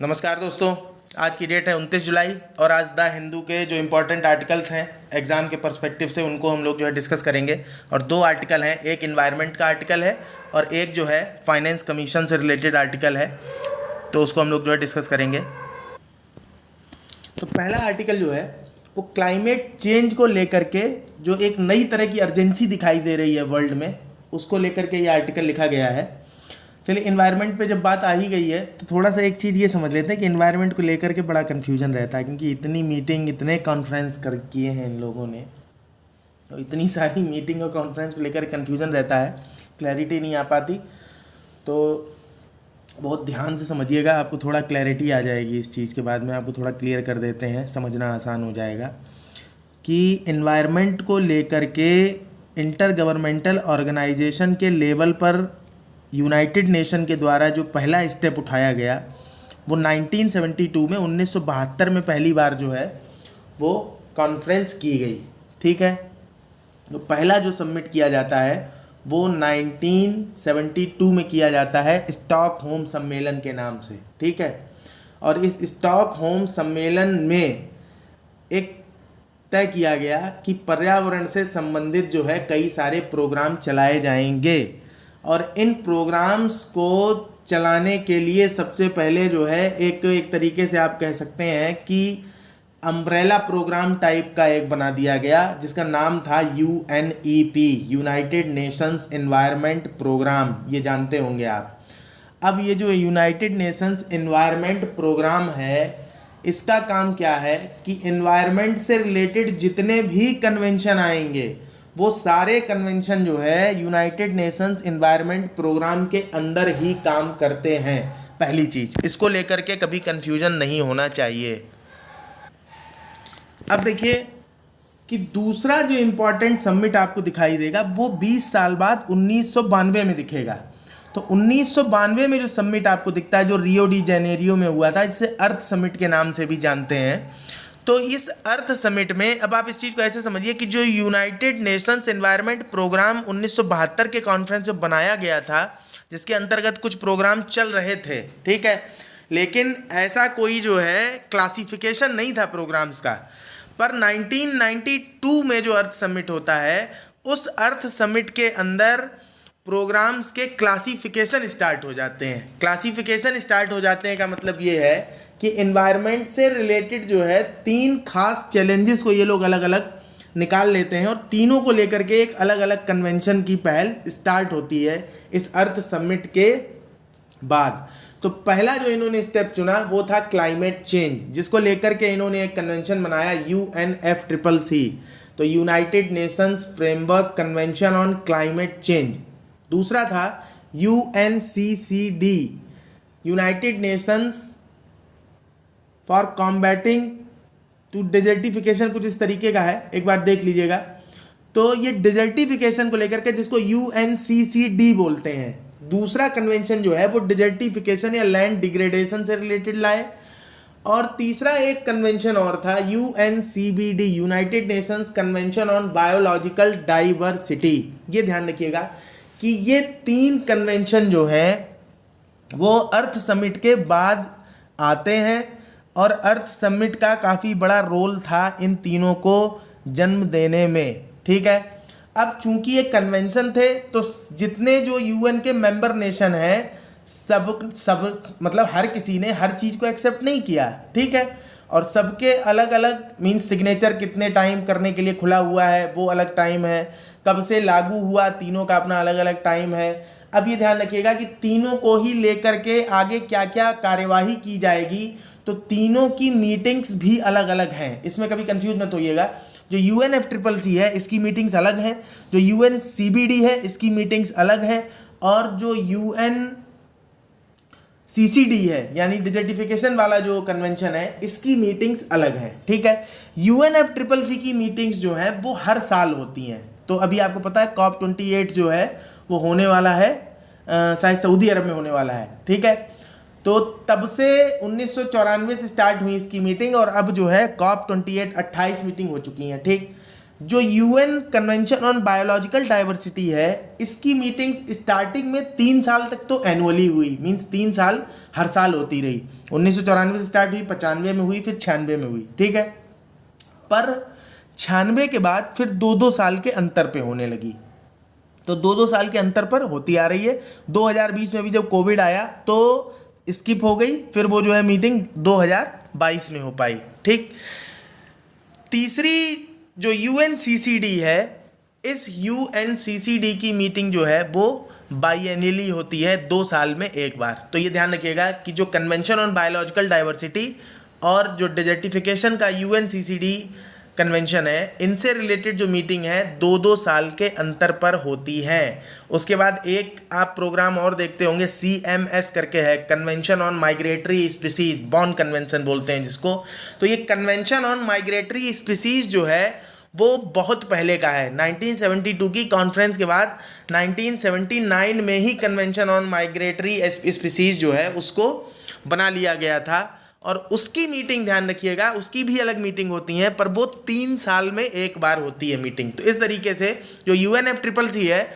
नमस्कार दोस्तों, आज की डेट है 29 जुलाई और आज द हिंदू के जो इम्पोर्टेंट आर्टिकल्स हैं एग्ज़ाम के पर्सपेक्टिव से उनको हम लोग जो है डिस्कस करेंगे। और दो आर्टिकल हैं, एक इन्वायरमेंट का आर्टिकल है और एक जो है फाइनेंस कमीशन से रिलेटेड आर्टिकल है, तो उसको हम लोग जो है डिस्कस करेंगे। तो पहला आर्टिकल जो है वो क्लाइमेट चेंज को लेकर के जो एक नई तरह की अर्जेंसी दिखाई दे रही है वर्ल्ड में, उसको लेकर के ये आर्टिकल लिखा गया है। चलिए, इन्वायरमेंट पे जब बात आ ही गई है तो थोड़ा सा एक चीज़ ये समझ लेते हैं कि इन्वायरमेंट को लेकर के बड़ा कन्फ्यूजन रहता है, क्योंकि इतनी मीटिंग इतने कॉन्फ्रेंस कर किए हैं इन लोगों ने, तो इतनी सारी मीटिंग और कॉन्फ्रेंस को लेकर कन्फ्यूजन रहता है, क्लैरिटी नहीं आ पाती। तो बहुत ध्यान से समझिएगा, आपको थोड़ा क्लैरिटी आ जाएगी इस चीज़ के बाद में। आपको थोड़ा क्लियर कर देते हैं, समझना आसान हो जाएगा कि इन्वायरमेंट को लेकर के इंटर गवर्नमेंटल ऑर्गेनाइजेशन के लेवल पर यूनाइटेड नेशन के द्वारा जो पहला स्टेप उठाया गया वो 1972 में 1972 में पहली बार जो है वो कॉन्फ्रेंस की गई। ठीक है, तो पहला जो सबमिट किया जाता है वो 1972 में किया जाता है स्टॉकहोम सम्मेलन के नाम से। ठीक है, और इस स्टॉकहोम सम्मेलन में एक तय किया गया कि पर्यावरण से संबंधित जो है कई सारे प्रोग्राम चलाए जाएंगे, और इन प्रोग्राम्स को चलाने के लिए सबसे पहले जो है एक तरीके से आप कह सकते हैं कि अम्ब्रेला प्रोग्राम टाइप का एक बना दिया गया, जिसका नाम था UNEP, United Nations Environment Programme. ये जानते होंगे आप। अब ये जो यूनाइटेड नेशंस एनवायरनमेंट प्रोग्राम है, इसका काम क्या है कि एनवायरनमेंट से रिलेटेड जितने भी कन्वेंशन आएंगे वो सारे कन्वेंशन जो है यूनाइटेड नेशंस एनवायरनमेंट प्रोग्राम के अंदर ही काम करते हैं। पहली चीज़, इसको लेकर के कभी कंफ्यूजन नहीं होना चाहिए। अब देखिए कि दूसरा जो इम्पोर्टेंट समिट आपको दिखाई देगा वो 20 साल बाद 1992 में दिखेगा। तो 1992 में जो समिट आपको दिखता है, जो रियो डी जेनेरियो में हुआ था, जिसे अर्थ समिट के नाम से भी जानते हैं। तो इस अर्थ समिट में अब आप इस चीज़ को ऐसे समझिए कि जो यूनाइटेड नेशंस एनवायरनमेंट प्रोग्राम 1972 के कॉन्फ्रेंस में बनाया गया था, जिसके अंतर्गत कुछ प्रोग्राम चल रहे थे, ठीक है, लेकिन ऐसा कोई जो है क्लासिफिकेशन नहीं था प्रोग्राम्स का। पर 1992 में जो अर्थ समिट होता है, उस अर्थ समिट के अंदर प्रोग्राम्स के क्लासिफिकेशन स्टार्ट हो जाते हैं। क्लासिफिकेशन स्टार्ट हो जाते हैं का मतलब ये है कि एनवायरनमेंट से रिलेटेड जो है 3 खास चैलेंजेस को ये लोग अलग अलग निकाल लेते हैं, और तीनों को लेकर के एक अलग अलग कन्वेंशन की पहल स्टार्ट होती है इस अर्थ समिट के बाद। तो पहला जो इन्होंने स्टेप चुना वो था क्लाइमेट चेंज, जिसको लेकर के इन्होंने एक कन्वेंशन बनाया UNFCCC, तो United Nations framework convention on climate change. दूसरा था UNCCD, United Nations for combating to desertification, कुछ इस तरीके का है, एक बार देख लीजिएगा। तो ये डिजर्टिफिकेशन को लेकर के, जिसको UNCCD बोलते हैं, दूसरा कन्वेंशन जो है वो डिजर्टिफिकेशन या लैंड डिग्रेडेशन से रिलेटेड लाए। और तीसरा एक कन्वेंशन और था UNCBD, United Nations convention on biological diversity. ये ध्यान रखिएगा कि ये 3 कन्वेंशन जो है वो अर्थ समिट के बाद आते हैं, और अर्थ समिट का काफ़ी बड़ा रोल था इन तीनों को जन्म देने में। ठीक है, अब चूंकि ये कन्वेंशन थे तो जितने जो UN के मेंबर नेशन हैं सब मतलब हर किसी ने हर चीज़ को एक्सेप्ट नहीं किया। ठीक है, और सबके अलग अलग मीन्स सिग्नेचर कितने टाइम करने के लिए खुला हुआ है वो अलग टाइम है, कब से लागू हुआ तीनों का अपना अलग अलग टाइम है। अब ये ध्यान रखिएगा कि तीनों को ही लेकर के आगे क्या क्या कार्यवाही की जाएगी, तो तीनों की मीटिंग्स भी अलग अलग हैं, इसमें कभी कंफ्यूज मत होइएगा। जो UNFCCC है इसकी मीटिंग्स अलग हैं, जो UNCBD है इसकी मीटिंग्स अलग हैं, और जो UNCCD है यानी डिजर्टिफिकेशन वाला जो कन्वेंशन है इसकी मीटिंग्स अलग हैं। ठीक है, UNFCCC की मीटिंग्स जो है वो हर साल होती हैं। तो अभी आपको पता है COP28 जो है वो होने वाला है, शायद सऊदी अरब में होने वाला है। ठीक है, तो तब से 1994 से स्टार्ट हुई इसकी मीटिंग, और अब जो है COP28 28 मीटिंग हो चुकी हैं। ठीक, जो UN convention on biological diversity है, इसकी मीटिंग्स स्टार्टिंग में 3 साल तक तो एनुअली हुई, मीन्स 3 साल हर साल होती रही। 1994 से स्टार्ट हुई, 95 में हुई, फिर 96 में हुई, ठीक है। पर 96 के बाद फिर 2-2 साल के अंतर पे होने लगी, तो 2-2 साल के अंतर पर होती आ रही है। 2020 में भी जब कोविड आया तो स्किप हो गई, फिर वो जो है मीटिंग 2022 में हो पाई, ठीक। तीसरी जो यूएनसीसीडी है, इस यूएनसीसीडी की मीटिंग जो है वो बाईएनियली होती है, 2 साल में एक बार। तो ये ध्यान रखिएगा कि जो कन्वेंशन ऑन बायोलॉजिकल डाइवर्सिटी और जो डेजर्टिफिकेशन का यूएनसीसीडी कन्वेंशन है, इनसे रिलेटेड जो मीटिंग है 2-2 साल के अंतर पर होती हैं। उसके बाद एक आप प्रोग्राम और देखते होंगे, CMS करके है, convention on migratory species, Bon convention बोलते हैं जिसको। तो ये कन्वेंशन ऑन माइग्रेटरी स्पीसीज जो है वो बहुत पहले का है, 1972 की कॉन्फ्रेंस के बाद 1979 में ही कन्वेंशन ऑन माइग्रेटरी स्पीसीज जो है उसको बना लिया गया था। और उसकी मीटिंग ध्यान रखिएगा, उसकी भी अलग मीटिंग होती है, पर वो 3 साल में एक बार होती है मीटिंग। तो इस तरीके से जो UNFCCC है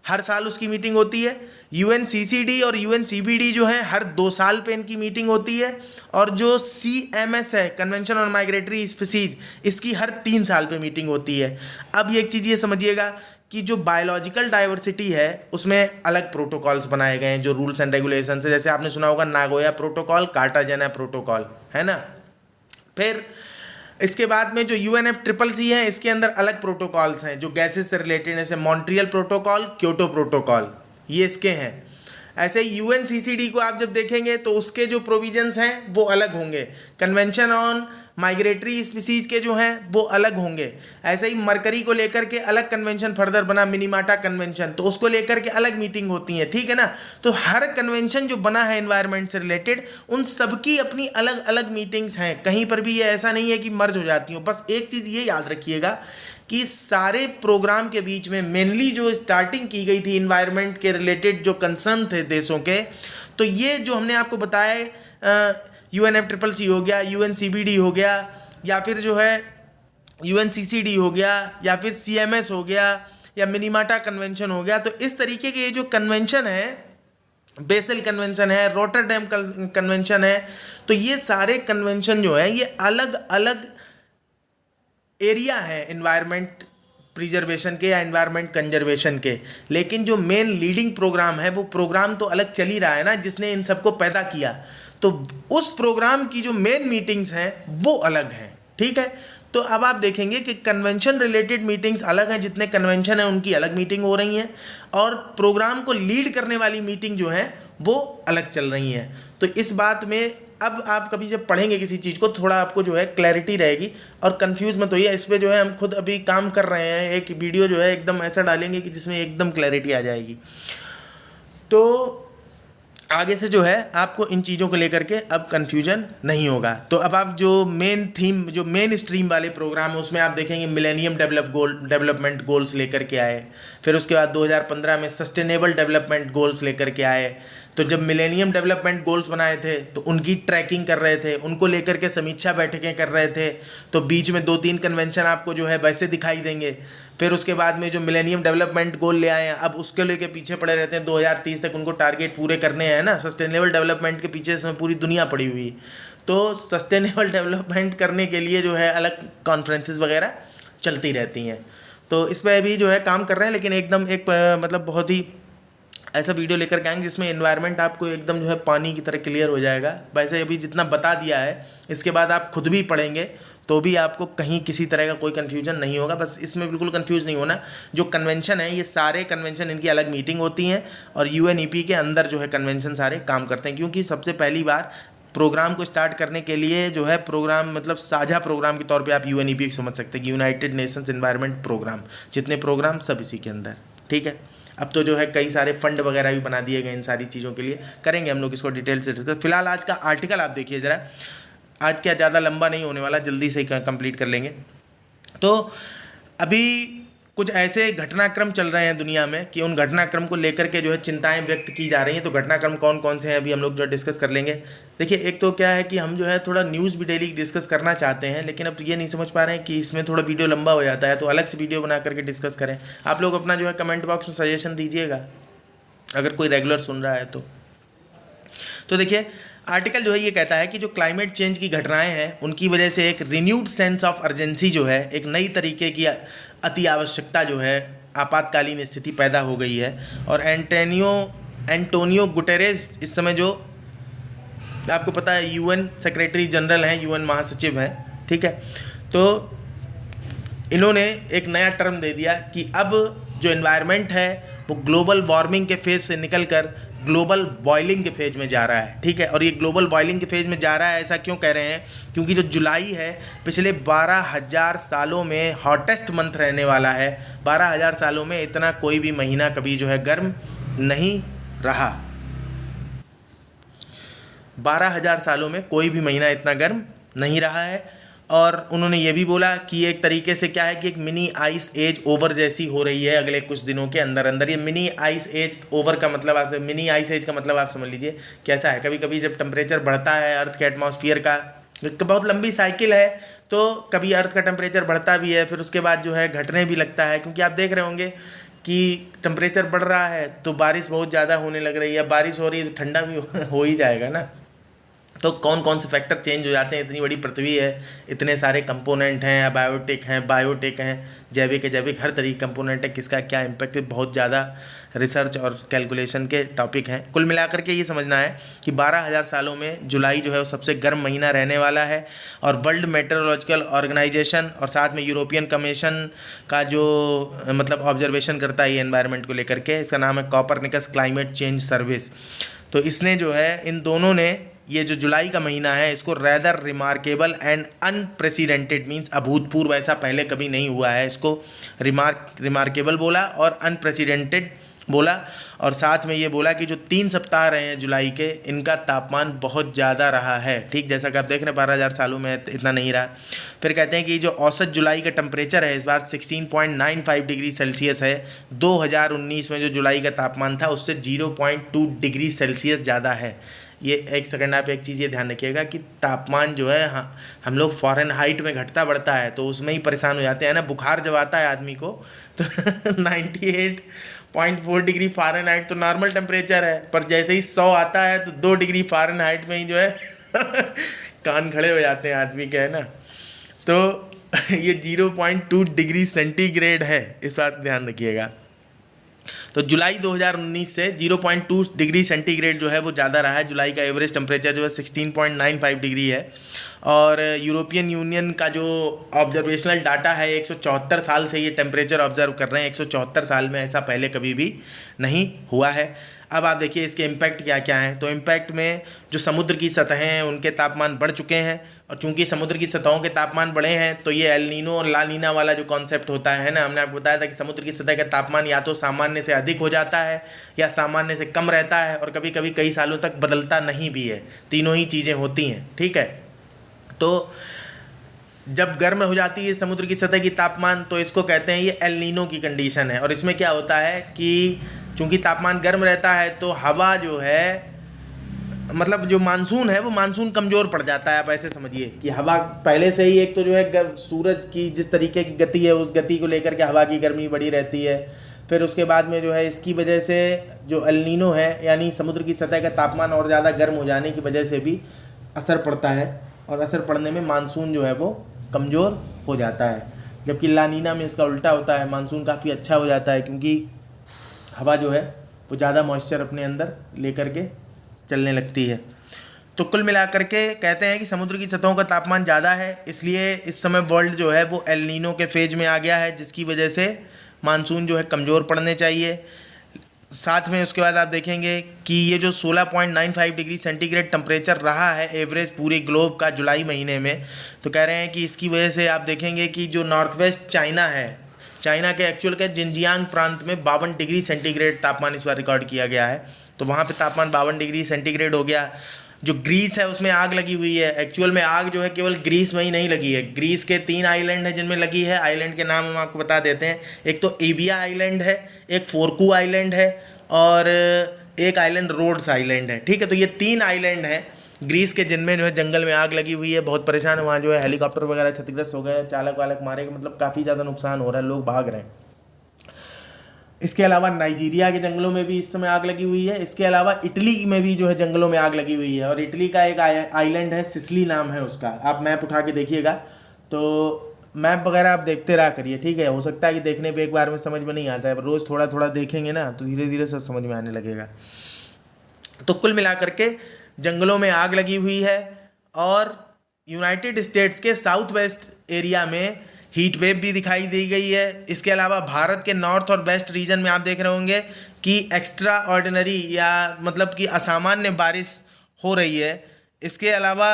हर साल उसकी मीटिंग होती है, UNCCD और UNCBD जो है हर 2 साल पे इनकी मीटिंग होती है, और जो CMS है, कन्वेंशन ऑन माइग्रेटरी स्पीसीज, इसकी हर 3 साल पे मीटिंग होती है। अब ये एक चीज़ ये समझिएगा कि जो बायोलॉजिकल डाइवर्सिटी है उसमें अलग प्रोटोकॉल्स बनाए गए हैं, जो रूल्स एंड रेगुलेशन है, जैसे आपने सुना होगा नागोया प्रोटोकॉल, कार्टाजेना प्रोटोकॉल, है ना। फिर इसके बाद में जो UNFCCC है, इसके अंदर अलग प्रोटोकॉल्स हैं जो गैसेस से रिलेटेड, जैसे मॉन्ट्रियल प्रोटोकॉल, क्योटो प्रोटोकॉल, ये इसके हैं। ऐसे ही UNCCD को आप जब देखेंगे तो उसके जो प्रोविजंस हैं वो अलग होंगे, कन्वेंशन ऑन माइग्रेटरी स्पीसीज के जो हैं वो अलग होंगे। ऐसे ही मरकरी को लेकर के अलग कन्वेंशन फर्दर बना, मिनीमाटा कन्वेंशन, तो उसको लेकर के अलग मीटिंग होती है, ठीक है ना। तो हर कन्वेंशन जो बना है एनवायरनमेंट से रिलेटेड, उन सबकी अपनी अलग अलग मीटिंग्स हैं, कहीं पर भी ये ऐसा नहीं है कि मर्ज हो जाती हो। बस एक चीज़ ये याद रखिएगा कि सारे प्रोग्राम के बीच में मेनली जो स्टार्टिंग की गई थी इन्वायरमेंट के रिलेटेड जो कंसर्न थे देशों के, तो ये जो हमने आपको बताया UNFCCC हो गया, UNCBD हो गया, या फिर जो है UNCCD हो गया, या फिर CMS हो गया, या मिनीमाटा कन्वेंशन हो गया। तो इस तरीके के ये जो कन्वेंशन है, बेसल कन्वेंशन है, रोटरडैम कन्वेंशन है, तो ये सारे कन्वेंशन जो है ये अलग अलग एरिया है एनवायरनमेंट प्रिजर्वेशन के या एनवायरनमेंट कंजर्वेशन के। लेकिन जो मेन लीडिंग प्रोग्राम है वो प्रोग्राम तो अलग चल ही रहा है ना, जिसने इन सबको पैदा किया, तो उस प्रोग्राम की जो मेन मीटिंग्स हैं वो अलग हैं, ठीक है। तो अब आप देखेंगे कि कन्वेंशन रिलेटेड मीटिंग्स अलग हैं, जितने कन्वेंशन हैं उनकी अलग मीटिंग हो रही हैं, और प्रोग्राम को लीड करने वाली मीटिंग जो है वो अलग चल रही हैं। तो इस बात में अब आप कभी जब पढ़ेंगे किसी चीज़ को, थोड़ा आपको जो है क्लैरिटी रहेगी और कंफ्यूज मत होइए। इस पर जो है हम खुद अभी काम कर रहे हैं, एक वीडियो जो है एकदम ऐसा डालेंगे कि जिसमें एकदम क्लैरिटी आ जाएगी। तो आगे से जो है आपको इन चीज़ों को लेकर के अब कन्फ्यूजन नहीं होगा। तो अब आप जो मेन थीम, जो मेन स्ट्रीम वाले प्रोग्राम है उसमें आप देखेंगे मिलेनियम डेवलपमेंट गोल्स लेकर के आए, फिर उसके बाद 2015 में सस्टेनेबल डेवलपमेंट गोल्स लेकर के आए। तो जब मिलेनियम डेवलपमेंट गोल्स बनाए थे तो उनकी ट्रैकिंग कर रहे थे, उनको लेकर के समीक्षा बैठकें कर रहे थे, तो बीच में 2-3 कन्वेंशन आपको जो है वैसे दिखाई देंगे। फिर उसके बाद में जो मिलेनियम डेवलपमेंट गोल ले आए हैं, अब उसके लेके पीछे पड़े रहते हैं, 2030 तक उनको टारगेट पूरे करने हैं ना। सस्टेनेबल डेवलपमेंट के पीछे इसमें पूरी दुनिया पड़ी हुई, तो सस्टेनेबल डेवलपमेंट करने के लिए जो है अलग कॉन्फ्रेंसेस वगैरह चलती रहती हैं। तो इस पर अभी जो है काम कर रहे हैं, लेकिन एकदम एक मतलब बहुत ही ऐसा वीडियो लेकर के आएंगे जिसमें एनवायरनमेंट आपको एकदम जो है पानी की तरह क्लियर हो जाएगा। वैसे अभी जितना बता दिया है, इसके बाद आप खुद भी पढ़ेंगे तो भी आपको कहीं किसी तरह का कोई कन्फ्यूजन नहीं होगा। बस इसमें बिल्कुल कंफ्यूज नहीं होना। जो कन्वेंशन है, ये सारे कन्वेंशन इनकी अलग मीटिंग होती हैं, और UNEP के अंदर जो है कन्वेंशन सारे काम करते हैं, क्योंकि सबसे पहली बार प्रोग्राम को स्टार्ट करने के लिए जो है प्रोग्राम, मतलब साझा प्रोग्राम के तौर पे आप UNEP को समझ सकते हैं कि यूनाइटेड नेशंस एनवायरनमेंट प्रोग्राम, जितने प्रोग्राम सब इसी के अंदर, ठीक है। अब तो जो है कई सारे फंड वगैरह भी बना दिए गए इन सारी चीज़ों के लिए, करेंगे हम लोग इसको डिटेल से। तो फिलहाल आज का आर्टिकल आप देखिए ज़रा, आज क्या ज़्यादा लंबा नहीं होने वाला, जल्दी से कंप्लीट कर लेंगे। तो अभी कुछ ऐसे घटनाक्रम चल रहे हैं दुनिया में कि उन घटनाक्रम को लेकर के जो है चिंताएं व्यक्त की जा रही हैं। तो घटनाक्रम कौन कौन से हैं अभी हम लोग जो डिस्कस कर लेंगे। देखिए, एक तो क्या है कि हम जो है थोड़ा न्यूज़ भी डेली डिस्कस करना चाहते हैं, लेकिन अब ये नहीं समझ पा रहे हैं कि इसमें थोड़ा वीडियो लंबा हो जाता है, तो अलग से वीडियो बना करके डिस्कस करें। आप लोग अपना जो है कमेंट बॉक्स में सजेशन दीजिएगा अगर कोई रेगुलर सुन रहा है तो देखिए, आर्टिकल जो है ये कहता है कि जो क्लाइमेट चेंज की घटनाएं हैं उनकी वजह से एक रिन्यूड सेंस ऑफ अर्जेंसी जो है, एक नई तरीके की अति आवश्यकता जो है, आपातकालीन स्थिति पैदा हो गई है। और एंटोनियो गुटेरेस इस समय जो आपको पता है यूएन सेक्रेटरी जनरल हैं, यूएन महासचिव हैं, ठीक है। तो इन्होंने एक नया टर्म दे दिया कि अब जो एनवायरनमेंट है वो ग्लोबल वार्मिंग के फेज से निकलकर ग्लोबल बॉइलिंग के फेज में जा रहा है, ठीक है। और ये ग्लोबल बॉइलिंग के फेज में जा रहा है, ऐसा क्यों कह रहे हैं? क्योंकि जो जुलाई है पिछले 12,000 सालों में हॉटेस्ट मंथ रहने वाला है। 12,000 सालों में इतना कोई भी महीना कभी जो है गर्म नहीं रहा। 12,000 सालों में कोई भी महीना इतना गर्म नहीं रहा है। और उन्होंने ये भी बोला कि एक तरीके से क्या है कि एक मिनी आइस एज ओवर जैसी हो रही है अगले कुछ दिनों के अंदर अंदर। ये मिनी आइस एज ओवर का मतलब आप मिनी आइस एज का मतलब आप समझ लीजिए कैसा है। कभी कभी जब टेम्परेचर बढ़ता है अर्थ के एटमॉस्फेयर का, बहुत लंबी साइकिल है, तो कभी अर्थ का टेम्परेचर बढ़ता भी है, फिर उसके बाद जो है घटने भी लगता है। क्योंकि आप देख रहे होंगे कि टेम्परेचर बढ़ रहा है तो बारिश बहुत ज़्यादा होने लग रही है, बारिश हो रही है तो ठंडा भी हो ही जाएगा ना। तो कौन कौन से फैक्टर चेंज हो जाते हैं, इतनी बड़ी पृथ्वी है, इतने सारे कंपोनेंट हैं, बायोटिक हैं, जैविक हर तरीके कंपोनेंट है, किसका क्या इम्पैक्ट है, बहुत ज़्यादा रिसर्च और कैलकुलेशन के टॉपिक हैं। कुल मिलाकर के ये समझना है कि 12,000 सालों में जुलाई जो है वो सबसे गर्म महीना रहने वाला है। और वर्ल्ड मेट्रोलॉजिकल ऑर्गेनाइजेशन और साथ में यूरोपियन कमीशन का जो मतलब ऑब्जर्वेशन करता है ये एनवायरनमेंट को लेकर के, इसका नाम है कॉपरनिकस क्लाइमेट चेंज सर्विस। तो इसने जो है इन दोनों ने ये जो जुलाई का महीना है इसको rather remarkable and unprecedented means अभूतपूर्व, ऐसा पहले कभी नहीं हुआ है, इसको रिमार्केबल बोला और अनप्रेसिडेंटेड बोला। और साथ में ये बोला कि जो 3 सप्ताह रहे हैं जुलाई के, इनका तापमान बहुत ज़्यादा रहा है, ठीक जैसा कि आप देख रहे हैं 12,000 सालों में इतना नहीं रहा। फिर कहते हैं कि जो औसत जुलाई का टेम्परेचर है इस बार 16.95 डिग्री सेल्सियस है। 2019 में जो जुलाई का तापमान था उससे 0.2 डिग्री सेल्सियस ज़्यादा है। ये एक सेकंड आप एक चीज़ ये ध्यान रखिएगा कि तापमान जो है हम लोग फ़ारेनहाइट में घटता बढ़ता है तो उसमें ही परेशान हो जाते हैं ना। बुखार जब आता है आदमी को तो 98.4 डिग्री फ़ारेनहाइट तो नॉर्मल टेम्परेचर है, पर जैसे ही 100 आता है तो 2 डिग्री फ़ारेनहाइट में ही जो है कान खड़े हो जाते हैं आदमी के, है ना। तो ये 0.2 डिग्री सेंटीग्रेड है, इस बात ध्यान रखिएगा। तो जुलाई 2019 से 0.2 डिग्री सेंटीग्रेड जो है वो ज़्यादा रहा है। जुलाई का एवरेज टेम्परेचर जो है 16.95 डिग्री है। और यूरोपियन यूनियन का जो ऑब्जर्वेशनल डाटा है 174 साल से ये टेम्परेचर ऑब्जर्व कर रहे हैं। 174 साल में ऐसा पहले कभी भी नहीं हुआ है। अब आप देखिए इसके इम्पैक्ट क्या क्या हैं। तो इम्पैक्ट में जो समुद्र की सतहें हैं उनके तापमान बढ़ चुके हैं, और चूंकि समुद्र की सतहों के तापमान बढ़े हैं तो ये एल नीनो और ला नीना वाला जो कॉन्सेप्ट होता है ना, हमने आपको बताया था कि समुद्र की सतह का तापमान या तो सामान्य से अधिक हो जाता है या सामान्य से कम रहता है, और कभी कभी कई सालों तक बदलता नहीं भी है। तीनों ही चीज़ें होती हैं, ठीक है। तो जब गर्म हो जाती है समुद्र की सतह की तापमान तो इसको कहते हैं ये एल नीनो की कंडीशन है। और इसमें क्या होता है कि चूँकि तापमान गर्म रहता है तो हवा जो है मतलब जो मानसून है वो मानसून कमज़ोर पड़ जाता है। आप ऐसे समझिए कि हवा पहले से ही एक तो जो है सूरज की जिस तरीके की गति है उस गति को लेकर के हवा की गर्मी बढ़ी रहती है। फिर उसके बाद में जो है इसकी वजह से जो एल नीनो है यानी समुद्र की सतह का तापमान और ज़्यादा गर्म हो जाने की वजह से भी असर पड़ता है, और असर पड़ने में मानसून जो है वो कमज़ोर हो जाता है। जबकि ला नीना में इसका उल्टा होता है, मानसून काफ़ी अच्छा हो जाता है क्योंकि हवा जो है वो ज़्यादा मॉइस्चर अपने अंदर लेकर के चलने लगती है। तो कुल मिलाकर के कहते हैं कि समुद्र की सतहों का तापमान ज़्यादा है, इसलिए इस समय वर्ल्ड जो है वो एल नीनो के फेज में आ गया है, जिसकी वजह से मानसून जो है कमज़ोर पड़ने चाहिए। साथ में उसके बाद आप देखेंगे कि ये जो 16.95 डिग्री सेंटीग्रेड टेम्परेचर रहा है एवरेज पूरे ग्लोब का जुलाई महीने में, तो कह रहे हैं कि इसकी वजह से आप देखेंगे कि जो नॉर्थ वेस्ट चाइना है, चाइना के एक्चुअल के जिनजियांग प्रांत में 52 डिग्री सेंटीग्रेड तापमान इस बार रिकॉर्ड किया गया है। तो वहाँ पे तापमान 52 डिग्री सेंटीग्रेड हो गया। जो ग्रीस है उसमें आग लगी हुई है। एक्चुअल में आग जो है केवल ग्रीस में ही नहीं लगी है, ग्रीस के 3 आइलैंड है जिनमें लगी है। आइलैंड के नाम हम आपको बता देते हैं, एक तो एबिया आइलैंड है, एक फोरकू आइलैंड है, और एक आइलैंड रोड्स आइलैंड है। ठीक है, तो ये 3 आइलैंड हैं ग्रीस के जिनमें जो है जंगल में आग लगी हुई है, बहुत परेशान है वहाँ, जो है हेलीकॉप्टर वगैरह क्षतिग्रस्त हो गए, चालक वालक मारे गए, मतलब काफ़ी ज़्यादा नुकसान हो रहा है, लोग भाग रहे हैं। इसके अलावा नाइजीरिया के जंगलों में भी इस समय आग लगी हुई है। इसके अलावा इटली में भी जो है जंगलों में आग लगी हुई है, और इटली का एक आइलैंड है, सिसिली नाम है उसका, आप मैप उठा के देखिएगा। तो मैप वगैरह आप देखते रहा करिए, ठीक है। हो सकता है कि देखने पे एक बार में समझ में नहीं आता है, रोज़ थोड़ा थोड़ा देखेंगे ना तो धीरे धीरे सब समझ में आने लगेगा। तो कुल मिलाकर के जंगलों में आग लगी हुई है, और यूनाइटेड स्टेट्स के साउथ वेस्ट एरिया में हीट वेव भी दिखाई दी गई है। इसके अलावा भारत के नॉर्थ और वेस्ट रीजन में आप देख रहे होंगे कि एक्स्ट्रा ऑर्डिनरी या मतलब कि असामान्य बारिश हो रही है। इसके अलावा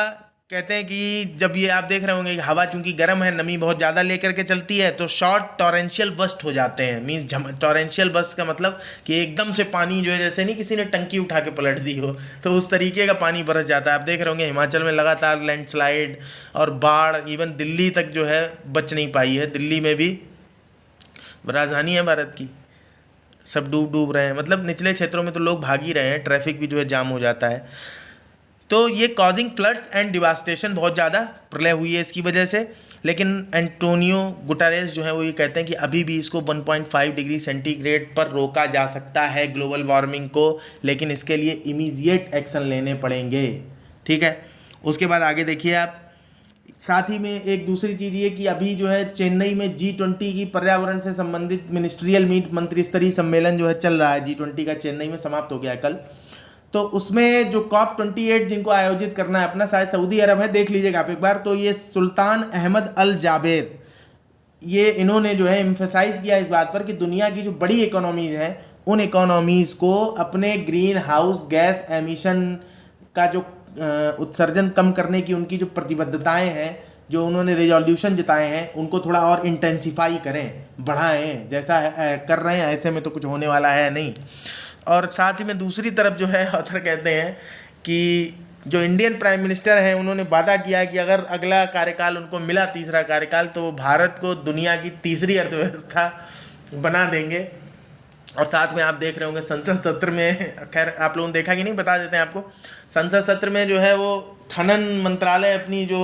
कहते हैं कि जब ये आप देख रहे होंगे कि हवा चूंकि गर्म है, नमी बहुत ज़्यादा लेकर के चलती है, तो शॉर्ट टॉरेंशियल बस्ट हो जाते हैं। मीन्स टॉरेंशियल बस्ट का मतलब कि एकदम से पानी जो है, जैसे नहीं किसी ने टंकी उठा के पलट दी हो, तो उस तरीके का पानी बरस जाता है। आप देख रहे होंगे हिमाचल में लगातार लैंडस्लाइड और बाढ़, इवन दिल्ली तक जो है बच नहीं पाई है। दिल्ली में भी, राजधानी है भारत की, सब डूब डूब रहे हैं, मतलब निचले क्षेत्रों में तो लोग भाग ही रहे हैं, ट्रैफिक भी जो है जाम हो जाता है। तो ये कॉजिंग फ्लड्स एंड डिवास्टेशन, बहुत ज़्यादा प्रलय हुई है इसकी वजह से। लेकिन एंटोनियो गुटारेस जो है वो ये कहते हैं कि अभी भी इसको 1.5 डिग्री सेंटीग्रेड पर रोका जा सकता है ग्लोबल वार्मिंग को, लेकिन इसके लिए इमीडिएट एक्शन लेने पड़ेंगे। ठीक है, उसके बाद आगे देखिए आप। साथ ही में एक दूसरी चीज़ ये कि अभी जो है चेन्नई में G20 की पर्यावरण से संबंधित मिनिस्ट्रियल मीट, मंत्री स्तरीय सम्मेलन जो है चल रहा है। G20 का चेन्नई में समाप्त हो गया है कल। तो उसमें जो COP28 जिनको आयोजित करना है अपना, शायद सऊदी अरब है, देख लीजिएगा आप एक बार। तो ये सुल्तान अहमद अल जाबेर, ये इन्होंने जो है एम्फेसाइज किया इस बात पर कि दुनिया की जो बड़ी इकोनॉमीज हैं उन इकोनॉमीज़ को अपने ग्रीन हाउस गैस एमिशन का जो उत्सर्जन कम करने की उनकी जो प्रतिबद्धताएं हैं, जो उन्होंने रेजोल्यूशन जताए हैं, उनको थोड़ा और इंटेंसिफाई करें, बढ़ाएं। जैसा कर रहे हैं ऐसे में तो कुछ होने वाला है नहीं। और साथ ही में दूसरी तरफ जो है ऑथर कहते हैं कि जो इंडियन प्राइम मिनिस्टर हैं उन्होंने वादा किया है कि अगर अगला कार्यकाल उनको मिला, तीसरा कार्यकाल, तो वो भारत को दुनिया की तीसरी अर्थव्यवस्था बना देंगे। और साथ में आप देख रहे होंगे संसद सत्र में, खैर आप लोगों ने देखा कि नहीं, बता देते हैं आपको। संसद सत्र में जो है वो खनन मंत्रालय अपनी जो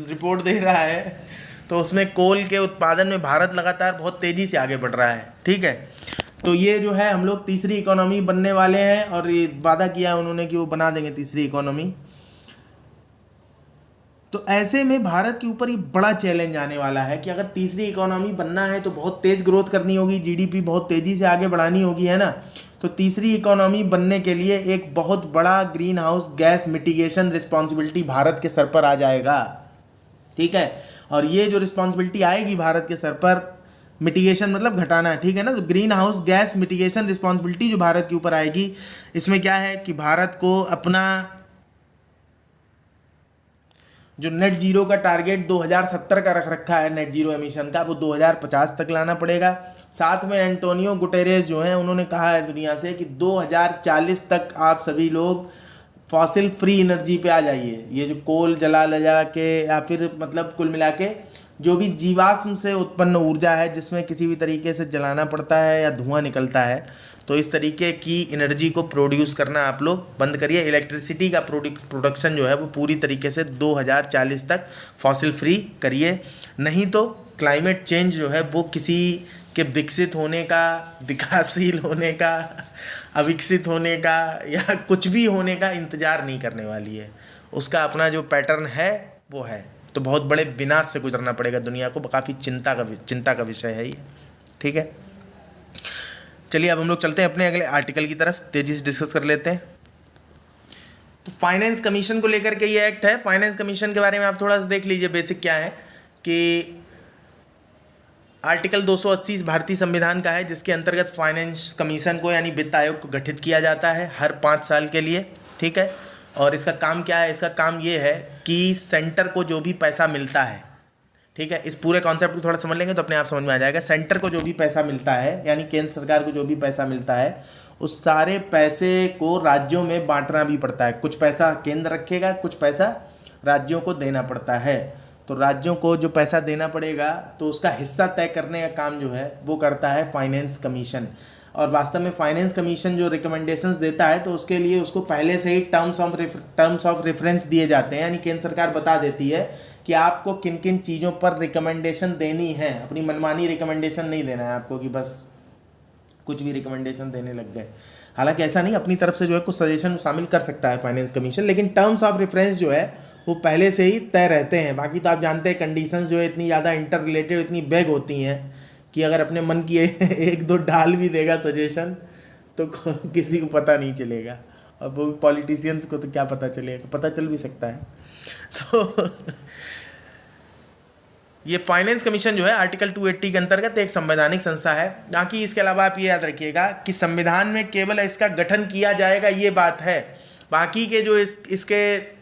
रिपोर्ट दे रहा है, तो उसमें कोल के उत्पादन में भारत लगातार बहुत तेज़ी से आगे बढ़ रहा है। ठीक है, तो ये जो है हम लोग तीसरी इकोनॉमी बनने वाले हैं, और ये वादा किया है उन्होंने कि वो बना देंगे तीसरी इकोनॉमी। तो ऐसे में भारत के ऊपर ये बड़ा चैलेंज आने वाला है कि अगर तीसरी इकोनॉमी बनना है तो बहुत तेज़ ग्रोथ करनी होगी, जीडीपी बहुत तेज़ी से आगे बढ़ानी होगी, है ना। तो तीसरी इकोनॉमी बनने के लिए एक बहुत बड़ा green house gas mitigation responsibility Bharat के सर पर आ जाएगा। ठीक है, और ये जो रिस्पॉन्सिबिलिटी आएगी भारत के सर पर, मिटिगेशन मतलब घटाना, ठीक है ना। तो green house gas mitigation responsibility जो भारत के ऊपर आएगी, इसमें क्या है कि भारत को अपना जो नेट जीरो का टारगेट 2070 का रख रखा है नेट जीरो एमिशन का, वो 2050 तक लाना पड़ेगा। साथ में एंटोनियो गुटेरेस जो हैं उन्होंने कहा है दुनिया से कि 2040 तक आप सभी लोग फॉसिल फ्री एनर्जी पे आ जाइए। ये जो कोल जला के या फिर मतलब कुल मिला के जो भी जीवाश्म से उत्पन्न ऊर्जा है जिसमें किसी भी तरीके से जलाना पड़ता है या धुआं निकलता है, तो इस तरीके की एनर्जी को प्रोड्यूस करना आप लोग बंद करिए। इलेक्ट्रिसिटी का प्रोडक्शन जो है वो पूरी तरीके से 2040 तक फॉसिल फ्री करिए, नहीं तो क्लाइमेट चेंज जो है वो किसी के विकसित होने का, विकासशील होने का, अविकसित होने का या कुछ भी होने का इंतज़ार नहीं करने वाली है। उसका अपना जो पैटर्न है वो है। तो बहुत बड़े विनाश से गुजरना पड़ेगा दुनिया को, काफ़ी चिंता का विषय है ये। ठीक है, चलिए अब हम लोग चलते हैं अपने अगले आर्टिकल की तरफ, तेज़ी से डिस्कस कर लेते हैं। तो फाइनेंस कमीशन को लेकर के ये एक्ट है। फाइनेंस कमीशन के बारे में आप थोड़ा सा देख लीजिए। बेसिक क्या है कि आर्टिकल 280 भारतीय संविधान का है, जिसके अंतर्गत फाइनेंस कमीशन को यानी वित्त आयोग को गठित किया जाता है हर 5 साल के लिए। ठीक है, और इसका काम क्या है? इसका काम ये है कि सेंटर को जो भी पैसा मिलता है, ठीक है, इस पूरे कॉन्सेप्ट को थोड़ा समझ लेंगे तो अपने आप समझ में आ जाएगा। सेंटर को जो भी पैसा मिलता है यानी केंद्र सरकार को जो भी पैसा मिलता है, उस सारे पैसे को राज्यों में बांटना भी पड़ता है। कुछ पैसा केंद्र रखेगा, कुछ पैसा राज्यों को देना पड़ता है। तो राज्यों को जो पैसा देना पड़ेगा तो उसका हिस्सा तय करने का काम जो है वो करता है फाइनेंस कमीशन। और वास्तव में फाइनेंस कमीशन जो रिकमेंडेशंस देता है तो उसके लिए उसको पहले से ही टर्म्स ऑफ रेफरेंस दिए जाते हैं, यानी केंद्र सरकार बता देती है कि आपको किन किन चीज़ों पर रिकमेंडेशन देनी है। अपनी मनमानी रिकमेंडेशन नहीं देना है आपको कि बस कुछ भी रिकमेंडेशन देने लग गए। हालांकि ऐसा नहीं, अपनी तरफ से जो है कुछ सजेशन शामिल कर सकता है फाइनेंस कमीशन, लेकिन टर्म्स ऑफ रेफरेंस जो है वो पहले से ही तय रहते हैं। बाकी तो आप जानते हैं कंडीशंस जो है इतनी ज़्यादा इंटर रिलेटेड, इतनी बेग होती हैं कि अगर अपने मन की एक दो डाल भी देगा सजेशन तो किसी को पता नहीं चलेगा। अब वो पॉलिटिशियंस को तो क्या पता चलेगा, पता चल भी सकता है। तो ये फाइनेंस कमीशन जो है आर्टिकल 280 के अंतर्गत एक संवैधानिक संस्था है। बाकी इसके अलावा आप ये याद रखिएगा कि संविधान में केवल इसका गठन किया जाएगा ये बात है, बाकी के जो इसके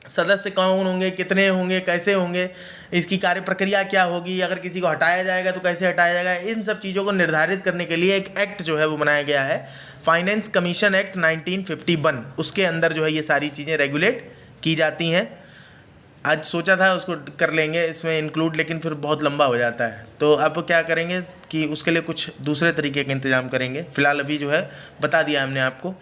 सदस्य कौन होंगे, कितने होंगे, कैसे होंगे, इसकी कार्य प्रक्रिया क्या होगी, अगर किसी को हटाया जाएगा तो कैसे हटाया जाएगा, इन सब चीज़ों को निर्धारित करने के लिए एक एक्ट जो है वो बनाया गया है, फाइनेंस कमीशन एक्ट 1951। उसके अंदर जो है ये सारी चीज़ें रेगुलेट की जाती हैं। आज सोचा था उसको कर लेंगे इसमें इंक्लूड, लेकिन फिर बहुत लंबा हो जाता है, तो अब क्या करेंगे कि उसके लिए कुछ दूसरे तरीके का इंतजाम करेंगे। फिलहाल अभी जो है बता दिया हमने आपको।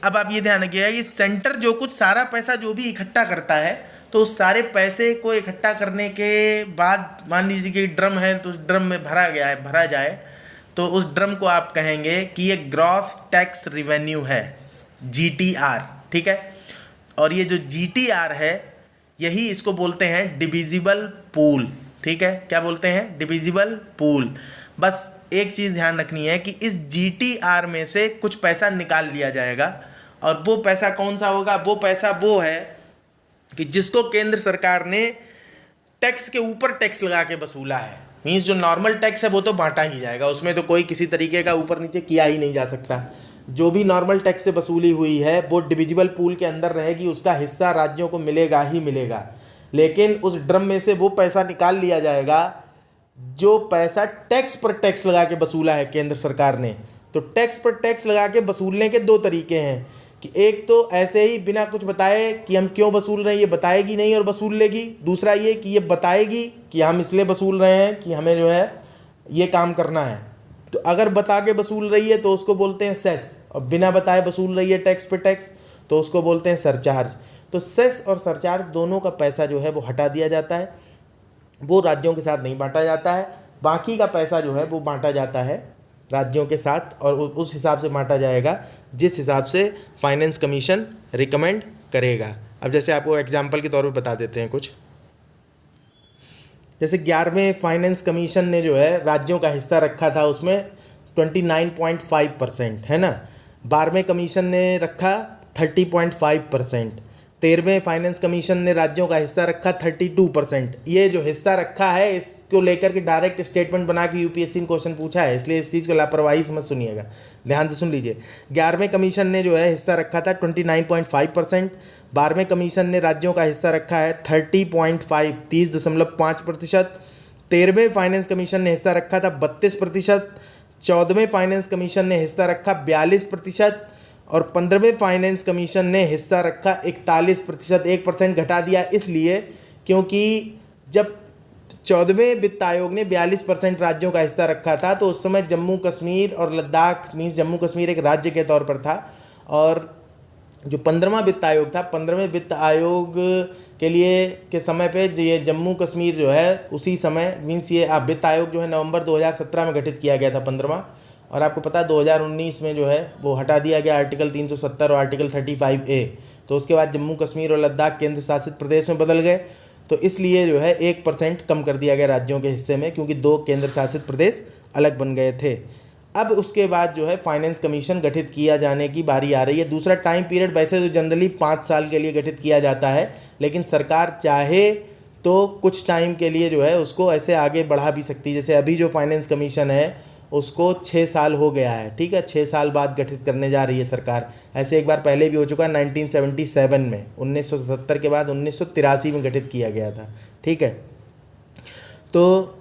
अब आप ये ध्यान रखिएगा कि सेंटर जो कुछ सारा पैसा जो भी इकट्ठा करता है तो उस सारे पैसे को इकट्ठा करने के बाद मान लीजिए कि ड्रम है तो उस ड्रम में भरा जाए तो उस ड्रम को आप कहेंगे कि ये ग्रॉस टैक्स रिवेन्यू है, GTR, ठीक है। और ये जो GTR है यही इसको बोलते हैं डिविजिबल पूल, ठीक है। क्या बोलते हैं? Divisible pool. बस एक चीज़ ध्यान रखनी है कि इस GTR में से कुछ पैसा निकाल लिया जाएगा, और वो पैसा कौन सा होगा? वो पैसा वो है कि जिसको केंद्र सरकार ने टैक्स के ऊपर टैक्स लगा के वसूला है। मीन्स जो नॉर्मल टैक्स है वो तो बांटा ही जाएगा, उसमें तो कोई किसी तरीके का ऊपर नीचे किया ही नहीं जा सकता। जो भी नॉर्मल टैक्स से वसूली हुई है वो डिविजिबल पूल के अंदर रहेगी, उसका हिस्सा राज्यों को मिलेगा ही मिलेगा। लेकिन उस ड्रम में से वो पैसा निकाल लिया जाएगा जो पैसा टैक्स पर टैक्स लगा के वसूला है केंद्र सरकार ने। तो टैक्स पर टैक्स लगा के वसूलने के दो तरीके हैं कि एक तो ऐसे ही बिना कुछ बताए कि हम क्यों वसूल रहे हैं ये बताएगी नहीं और वसूल लेगी। दूसरा ये कि ये बताएगी कि हम इसलिए वसूल रहे हैं कि हमें जो है ये काम करना है। तो अगर बता के वसूल रही है तो उसको बोलते हैं सेस, और बिना बताए वसूल रही है टैक्स पे टैक्स तो उसको बोलते हैं सरचार्ज। तो सेस और सरचार्ज दोनों का पैसा जो है वो हटा दिया जाता है, वो राज्यों के साथ नहीं बांटा जाता है। बाकी का पैसा जो है वो बांटा जाता है राज्यों के साथ, और उस हिसाब से बांटा जाएगा जिस हिसाब से फाइनेंस कमीशन रिकमेंड करेगा। अब जैसे आपको एग्जांपल के तौर पे बता देते हैं कुछ, जैसे 11वें फाइनेंस कमीशन ने जो है राज्यों का हिस्सा रखा था उसमें 29.5% है ना। 12वें कमीशन ने रखा 30.5%। 13वें फाइनेंस कमीशन ने राज्यों का हिस्सा रखा 32%। ये जो हिस्सा रखा है इसको लेकर के डायरेक्ट स्टेटमेंट बना के यूपीएससी ने क्वेश्चन पूछा है, इसलिए इस चीज़ को लापरवाही से मत सुनिएगा, ध्यान से सुन लीजिए। 11वें कमीशन ने जो है हिस्सा रखा था 29.5%। 12वें कमीशन ने राज्यों का हिस्सा रखा है 30.5%। 13वें फाइनेंस कमीशन ने हिस्सा रखा था 32%। 14वें फाइनेंस कमीशन ने हिस्सा रखा 42%। और 15वें फाइनेंस कमीशन ने हिस्सा रखा 41%। 1% घटा दिया इसलिए क्योंकि जब 14वें वित्त आयोग ने 42% राज्यों का हिस्सा रखा था तो उस समय जम्मू कश्मीर और लद्दाख, मीन्स जम्मू कश्मीर एक राज्य के तौर पर था, और जो 15वां वित्त आयोग था, 15वें वित्त आयोग के लिए के समय पे ये जम्मू कश्मीर जो है उसी समय, मीन्स ये वित्त आयोग जो है नवंबर 2017 में गठित किया गया था 15वां, और आपको पता है 2019 में जो है वो हटा दिया गया आर्टिकल 370 और आर्टिकल 35A। तो उसके बाद जम्मू कश्मीर और लद्दाख केंद्र शासित प्रदेश में बदल गए, तो इसलिए जो है 1% कम कर दिया गया राज्यों के हिस्से में, क्योंकि 2 केंद्र शासित प्रदेश अलग बन गए थे। अब उसके बाद जो है फाइनेंस कमीशन गठित किया जाने की बारी आ रही है। दूसरा टाइम पीरियड वैसे तो जनरली 5 साल के लिए गठित किया जाता है, लेकिन सरकार चाहे तो कुछ टाइम के लिए जो है उसको ऐसे आगे बढ़ा भी सकती है। जैसे अभी जो फाइनेंस कमीशन है उसको 6 साल हो गया है, ठीक है, 6 साल बाद गठित करने जा रही है सरकार। ऐसे एक बार पहले भी हो चुका है 1977 में, 1977 के बाद 1983 में गठित किया गया था, ठीक है। तो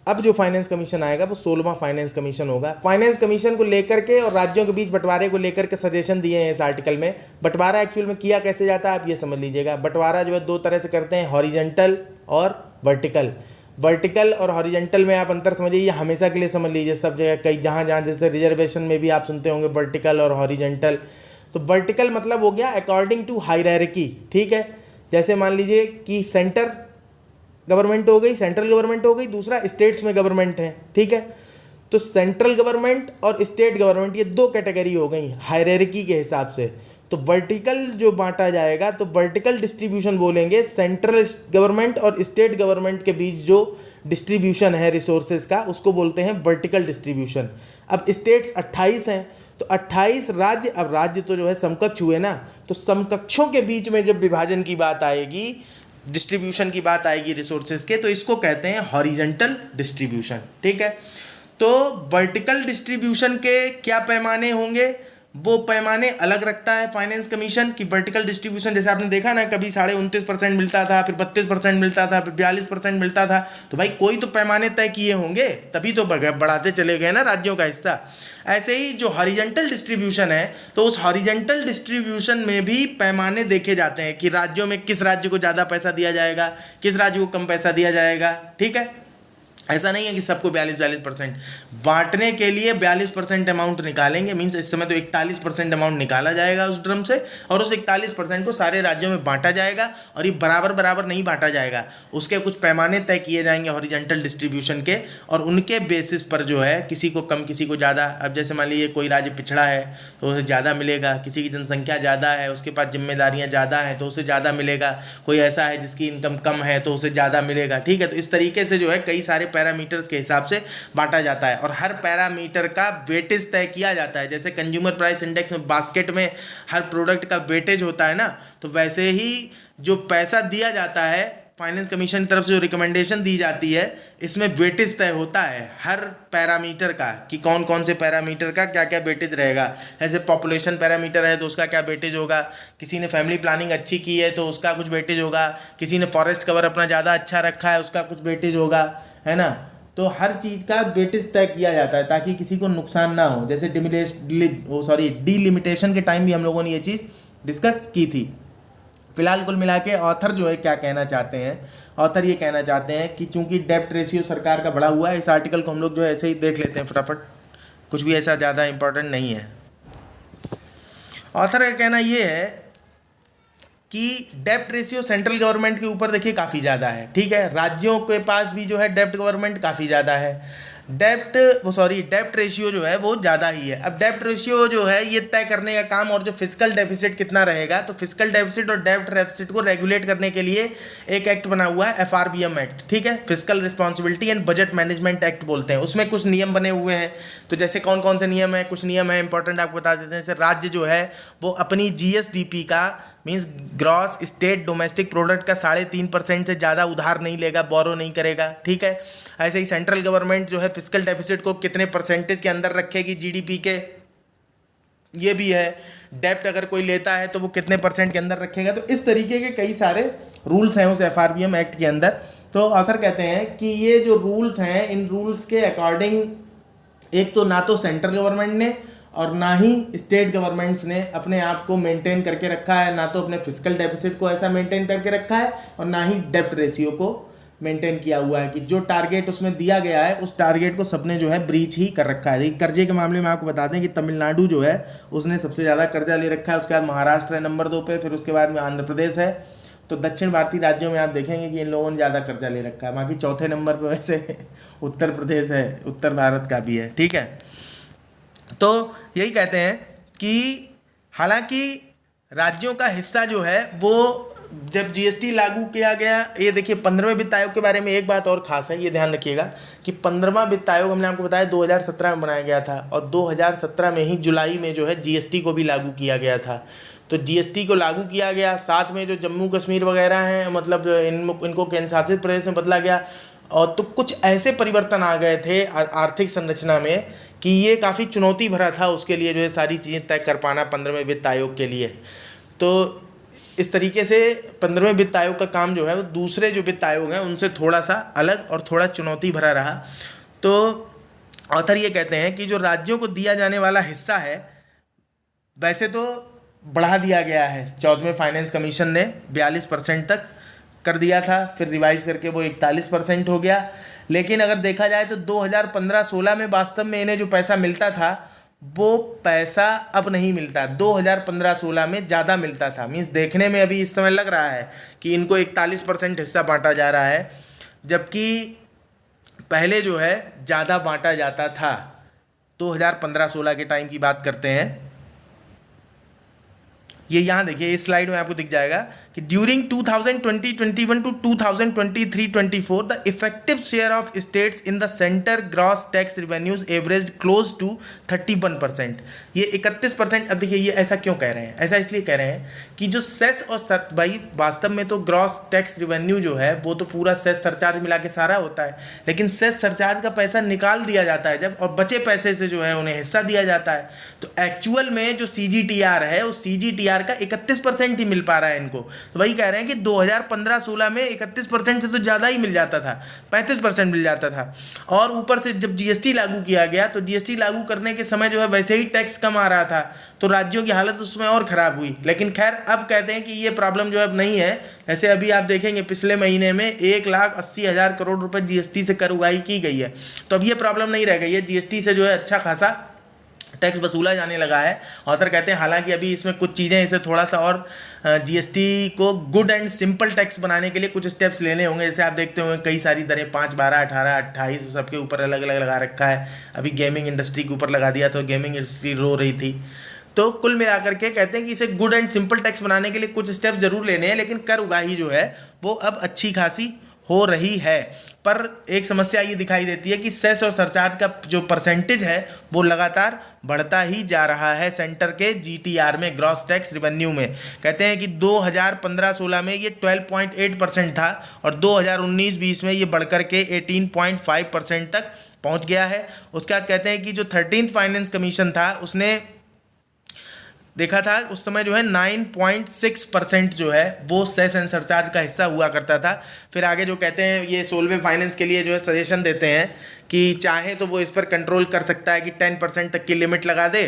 अब जो फाइनेंस कमीशन आएगा वो 16वां फाइनेंस कमीशन होगा। फाइनेंस कमीशन को लेकर के और राज्यों के बीच बंटवारे को लेकर के सजेशन दिए हैं इस आर्टिकल में। बंटवारा एक्चुअल में किया कैसे जाता है आप ये समझ लीजिएगा। बंटवारा जो है दो तरह से करते हैं, हॉरिजेंटल और वर्टिकल। वर्टिकल और हॉरिजेंटल में आप अंतर समझिए, ये हमेशा के लिए समझ लीजिए सब जगह, कई जहाँ जहाँ जैसे रिजर्वेशन में भी आप सुनते होंगे वर्टिकल और हॉरिजेंटल। तो वर्टिकल मतलब हो गया अकॉर्डिंग टू हायरार्की, ठीक है। जैसे मान लीजिए कि सेंटर गवर्नमेंट हो गई, सेंट्रल गवर्नमेंट हो गई, दूसरा स्टेट्स में गवर्नमेंट है, ठीक है। तो सेंट्रल गवर्नमेंट और स्टेट गवर्नमेंट ये दो कैटेगरी हो गई हायरार्की के हिसाब से। तो वर्टिकल जो बांटा जाएगा तो वर्टिकल डिस्ट्रीब्यूशन बोलेंगे, सेंट्रल गवर्नमेंट और स्टेट गवर्नमेंट के बीच जो डिस्ट्रीब्यूशन है रिसोर्सेज का उसको बोलते हैं वर्टिकल डिस्ट्रीब्यूशन। अब स्टेट्स 28 हैं तो 28 राज्य, अब राज्य तो जो है समकक्ष हुए ना, तो समकक्षों के बीच में जब विभाजन की बात आएगी, डिस्ट्रीब्यूशन की बात आएगी रिसोर्सेज के, तो इसको कहते हैं हॉरिजेंटल डिस्ट्रीब्यूशन, ठीक है। तो वर्टिकल डिस्ट्रीब्यूशन के क्या पैमाने होंगे, वो पैमाने अलग रखता है फाइनेंस कमीशन की। वर्टिकल डिस्ट्रीब्यूशन जैसे आपने देखा ना, कभी 29.5% मिलता था, फिर 32% मिलता था, फिर 42% मिलता था। तो भाई कोई तो पैमाने तय किए होंगे तभी तो बढ़ाते चले गए ना राज्यों का हिस्सा। ऐसे ही जो हॉरिजेंटल डिस्ट्रीब्यूशन है तो उस हॉरिजेंटल डिस्ट्रीब्यूशन में भी पैमाने देखे जाते हैं कि राज्यों में किस राज्य को ज़्यादा पैसा दिया जाएगा, किस राज्य को कम पैसा दिया जाएगा, ठीक है। ऐसा नहीं है कि सबको 42% बांटने के लिए 42% अमाउंट निकालेंगे, मीन्स इस समय तो 41% अमाउंट निकाला जाएगा उस ड्रम से और उस 41% को सारे राज्यों में बांटा जाएगा। और ये बराबर बराबर नहीं बांटा जाएगा, उसके कुछ पैमाने तय किए जाएंगे हॉरिजेंटल डिस्ट्रीब्यूशन के, और उनके बेसिस पर जो है किसी को कम किसी को ज़्यादा। अब जैसे मान लीजिए कोई राज्य पिछड़ा है तो उसे ज़्यादा मिलेगा, किसी की जनसंख्या ज़्यादा है, उसके पास जिम्मेदारियाँ ज़्यादा हैं तो उसे ज़्यादा मिलेगा, कोई ऐसा है जिसकी इनकम कम है तो उसे ज़्यादा मिलेगा, ठीक है। तो इस तरीके से जो है कई सारे पैरामीटर्स के हिसाब से बांटा जाता है और हर पैरामीटर का वेटेज तय किया जाता है। जैसे कंज्यूमर प्राइस इंडेक्स में बास्केट में हर प्रोडक्ट का वेटेज होता है ना, तो वैसे ही जो पैसा दिया जाता है फाइनेंस कमीशन की तरफ से, जो रिकमेंडेशन दी जाती है, इसमें वेटेज तय होता है हर पैरामीटर का कि कौन कौन से पैरामीटर का क्या क्या वेटेज रहेगा। ऐसे पॉपुलेशन पैरामीटर है तो उसका क्या वेटेज होगा, किसी ने फैमिली प्लानिंग अच्छी की है तो उसका कुछ वेटेज होगा, किसी ने फॉरेस्ट कवर अपना ज़्यादा अच्छा रखा है उसका कुछ वेटेज होगा, है ना। तो हर चीज़ का वेटेज तय किया जाता है ताकि किसी को नुकसान ना हो। जैसे डीलिमिटेशन के टाइम भी हम लोगों ने ये चीज़ डिस्कस की थी। फिलहाल कुल मिला के ऑथर जो है क्या कहना चाहते हैं, ऑथर ये कहना चाहते हैं कि चूंकि डेप्ट रेशियो सरकार का बढ़ा हुआ है, इस आर्टिकल को हम लोग जो है ऐसे ही देख लेते हैं फटाफट, कुछ भी ऐसा ज़्यादा इंपॉर्टेंट नहीं है। ऑथर का कहना ये है कि डेप्ट रेशियो सेंट्रल गवर्नमेंट के ऊपर देखिए काफ़ी ज़्यादा है, ठीक है। राज्यों के पास भी जो है डेप्ट गवर्नमेंट काफ़ी ज़्यादा है, डेप्ट रेशियो जो है वो ज़्यादा ही है। अब डेप्ट रेशियो जो है ये तय करने का काम, और जो फिस्कल डेफिसिट कितना रहेगा, तो फिस्कल डेफिसिट और डेप्ट डेफिसिट को रेगुलेट करने के लिए एक एक्ट बना हुआ है, FRBM एक्ट, ठीक है, fiscal responsibility and budget management act बोलते हैं। उसमें कुछ नियम बने हुए हैं। तो जैसे कौन कौन से नियम हैं, कुछ नियम है इंपॉर्टेंट आपको बता देते हैं। जैसे राज्य जो है वो अपनी GSDP का, means gross state domestic product का 3.5% से ज़्यादा उधार नहीं लेगा, बोरो नहीं करेगा, ठीक है। ऐसे ही सेंट्रल गवर्नमेंट जो है फिस्कल डेफिसिट को कितने परसेंटेज के अंदर रखेगी GDP के, ये भी है। डेप्ट अगर कोई लेता है तो वो कितने % के अंदर रखेगा। तो इस तरीके के कई सारे रूल्स हैं उस FRBM एक्ट के अंदर। तो ऑथर कहते हैं कि ये जो रूल्स हैं, इन रूल्स के अकॉर्डिंग एक तो ना तो सेंट्रल गवर्नमेंट ने और ना ही स्टेट गवर्नमेंट्स ने अपने आप को मेंटेन करके रखा है, ना तो अपने फिस्कल डेफिसिट को ऐसा मेंटेन करके रखा है और ना ही डेप्ट रेशियो को मेंटेन किया हुआ है कि जो टारगेट उसमें दिया गया है उस टारगेट को सबने जो है ब्रीच ही कर रखा है। कर्जे के मामले में आपको बता दें कि तमिलनाडु जो है उसने सबसे ज़्यादा कर्जा ले रखा है, उसके बाद महाराष्ट्र है नंबर 2 पे, फिर उसके बाद में आंध्र प्रदेश है। तो दक्षिण भारतीय राज्यों में आप देखेंगे कि इन लोगों ने ज़्यादा कर्जा ले रखा है। बाकी चौथे नंबर पर वैसे उत्तर प्रदेश है, उत्तर भारत का भी है, ठीक है। तो यही कहते हैं कि हालांकि राज्यों का हिस्सा जो है वो जब GST लागू किया गया, ये देखिए 15वें वित्त आयोग के बारे में एक बात और खास है, ये ध्यान रखिएगा कि 15वां वित्त आयोग हमने आपको बताया 2017 में बनाया गया था और 2017 में ही जुलाई में जो है GST को भी लागू किया गया था। तो GST को लागू किया गया, साथ में जो जम्मू कश्मीर वगैरह हैं, मतलब इनको केंद्र शासित प्रदेश में बदला गया। और तो कुछ ऐसे परिवर्तन आ गए थे आर्थिक संरचना में कि ये काफ़ी चुनौती भरा था उसके लिए जो है सारी चीज़ें तय कर पाना 15वें वित्त आयोग के लिए। तो इस तरीके से 15वें वित्त आयोग का काम जो है वो दूसरे जो वित्त आयोग हैं उनसे थोड़ा सा अलग और थोड़ा चुनौती भरा रहा। तो ऑथर ये कहते हैं कि जो राज्यों को दिया जाने वाला हिस्सा है वैसे तो बढ़ा दिया गया है, 14वें फाइनेंस कमीशन ने 42% तक कर दिया था, फिर रिवाइज करके वो 41% हो गया। लेकिन अगर देखा जाए तो 2015-16 में वास्तव में इन्हें जो पैसा मिलता था वो पैसा अब नहीं मिलता। 2015-16 में ज़्यादा मिलता था, मीन्स देखने में अभी इस समय लग रहा है कि इनको 41% हिस्सा बांटा जा रहा है, जबकि पहले जो है ज़्यादा बांटा जाता था। 2015-16 के टाइम की बात करते हैं। ये यहाँ देखिए इस स्लाइड में आपको दिख जाएगा कि during 2020-21 to 2023-24 the effective share of states in the centre gross tax revenues average close to 31%। ये 31%। अब देखिए ये ऐसा क्यों कह रहे हैं, ऐसा इसलिए कह रहे हैं कि जो सेस और भाई वास्तव में तो ग्रॉस टैक्स रिवेन्यू जो है वो तो पूरा सेस सरचार्ज मिला के सारा होता है, लेकिन सेस सरचार्ज का पैसा निकाल दिया जाता है जब, और बचे पैसे से जो है उन्हें हिस्सा दिया जाता है। तो एक्चुअल में जो CGTR है उस CGTR का 31% ही मिल पा रहा है इनको। तो वही कह रहे हैं कि 2015-16 में 31% से तो ज़्यादा ही मिल जाता था, 35% मिल जाता था। और ऊपर से जब GST लागू किया गया तो GST लागू करने के समय जो है वैसे ही टैक्स कम आ रहा था, तो राज्यों की हालत उसमें और ख़राब हुई। लेकिन खैर अब कहते हैं कि ये प्रॉब्लम जो है अब नहीं है। ऐसे अभी आप देखेंगे पिछले महीने में 1,80,000 करोड़ रुपए GST से कर उगाही की गई है, तो अब ये प्रॉब्लम नहीं रह गई है। GST से जो है अच्छा खासा टैक्स वसूला जाने लगा है। ऑथर कहते हैं हालांकि अभी इसमें कुछ चीज़ें इसे थोड़ा सा और GST को गुड एंड सिंपल टैक्स बनाने के लिए कुछ स्टेप्स लेने होंगे। जैसे आप देखते होंगे कई सारी दरें 5, 12, 18, 28 सबके ऊपर अलग अलग लगा रखा है। अभी गेमिंग इंडस्ट्री के ऊपर लगा दिया, तो गेमिंग इंडस्ट्री रो रही थी। तो कुल मिलाकर के कहते हैं कि इसे गुड एंड सिंपल टैक्स बनाने के लिए कुछ स्टेप जरूर लेने हैं, लेकिन कर उगाही जो है वो अब अच्छी खासी हो रही है। पर एक समस्या ये दिखाई देती है कि सेस और सरचार्ज का जो परसेंटेज है वो लगातार बढ़ता ही जा रहा है सेंटर के GTR में, ग्रॉस टैक्स रिवेन्यू में। कहते हैं कि 2015-16 में ये 12.8% था और 2019-20 में ये बढ़कर के 18.5% तक पहुंच गया है। उसके बाद कहते हैं कि जो 13th फाइनेंस कमीशन था उसने देखा था उस समय जो है 9.6% जो है वो सेस एंड सरचार्ज का हिस्सा हुआ करता था। फिर आगे जो कहते हैं ये 16वें फाइनेंस के लिए जो है सजेशन देते हैं कि चाहे तो वो इस पर कंट्रोल कर सकता है कि 10% तक की लिमिट लगा दे।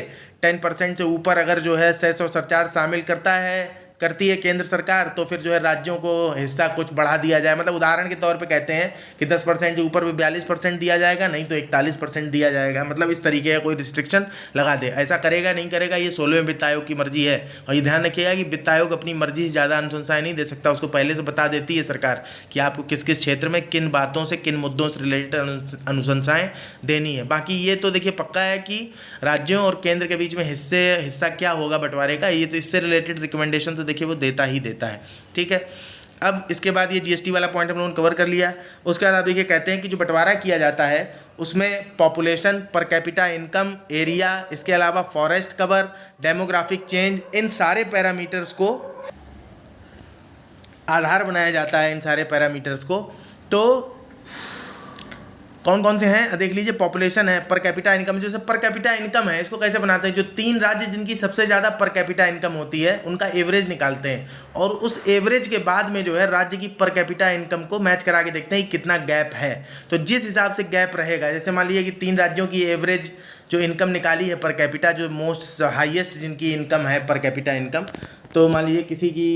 10% से ऊपर अगर जो है सेस और सरचार्ज शामिल करती है केंद्र सरकार, तो फिर जो है राज्यों को हिस्सा कुछ बढ़ा दिया जाए। मतलब उदाहरण के तौर पे कहते हैं कि 10% के ऊपर भी 42% दिया जाएगा, नहीं तो 41% दिया जाएगा। मतलब इस तरीके का कोई रिस्ट्रिक्शन लगा दे। ऐसा करेगा नहीं करेगा ये 16वें वित्त आयोग की मर्जी है। और ये ध्यान रखिएगा कि वित्त आयोग अपनी मर्जी से ज़्यादा अनुशंसाएं नहीं दे सकता, उसको पहले से बता देती है सरकार कि आपको किस किस क्षेत्र में किन बातों से किन मुद्दों से रिलेटेड अनुशंसाएं देनी है। बाकी ये तो देखिए पक्का है कि राज्यों और केंद्र के बीच में हिस्सा क्या होगा बंटवारे का, ये तो इससे रिलेटेड रिकमेंडेशन तो देखिए वो देता ही देता है। ठीक है, अब इसके बाद ये GST वाला पॉइंट हम लोगों ने कवर कर लिया। उसके बाद आप देखिए कहते हैं कि जो बंटवारा किया जाता है उसमें population, per capita income, area, इसके अलावा फॉरेस्ट कवर, डेमोग्राफिक चेंज, इन सारे पैरामीटर्स को आधार बनाया जाता है। इन सारे पैरामीटर्स को तो कौन कौन से हैं देख लीजिए। पॉपुलेशन है, पर कैपिटा इनकम, जो पर कैपिटा इनकम है इसको कैसे बनाते हैं, जो 3 राज्य जिनकी सबसे ज़्यादा पर कैपिटा इनकम होती है उनका एवरेज निकालते हैं, और उस एवरेज के बाद में जो है राज्य की पर कैपिटा इनकम को मैच करा के देखते हैं कि कितना गैप है। तो जिस हिसाब से गैप रहेगा, जैसे मान लीजिए कि 3 राज्यों की एवरेज जो इनकम निकाली है पर कैपिटा, जो मोस्ट हाईएस्ट जिनकी इनकम है पर कैपिटा इनकम, तो मान लीजिए किसी की